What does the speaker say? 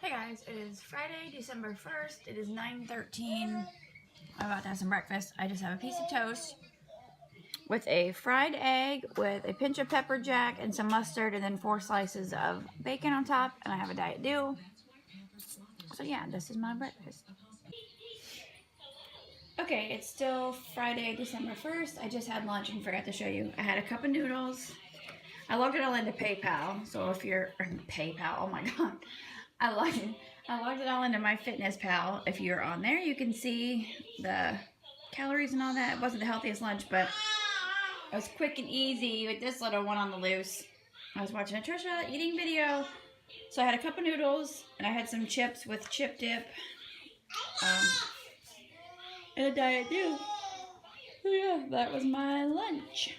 Hey guys, it is Friday, December 1st. It is 9:13. I'm about to have some breakfast. I just have a piece of toast with a fried egg with a pinch of pepper jack and some mustard and then 4 slices of bacon on top, and I have a Diet Dew. So yeah, this is my breakfast. Okay, it's still Friday, December 1st. I just had lunch and forgot to show you. I had a cup of noodles. I logged it all into PayPal, so if you're PayPal, oh my god. I logged it all into MyFitnessPal. If you're on there, you can see the calories and all that. It wasn't the healthiest lunch, but it was quick and easy with this little one on the loose. I was watching a Trisha eating video, so I had a cup of noodles, and I had some chips with chip dip, and a Diet Dew. So yeah, that was my lunch.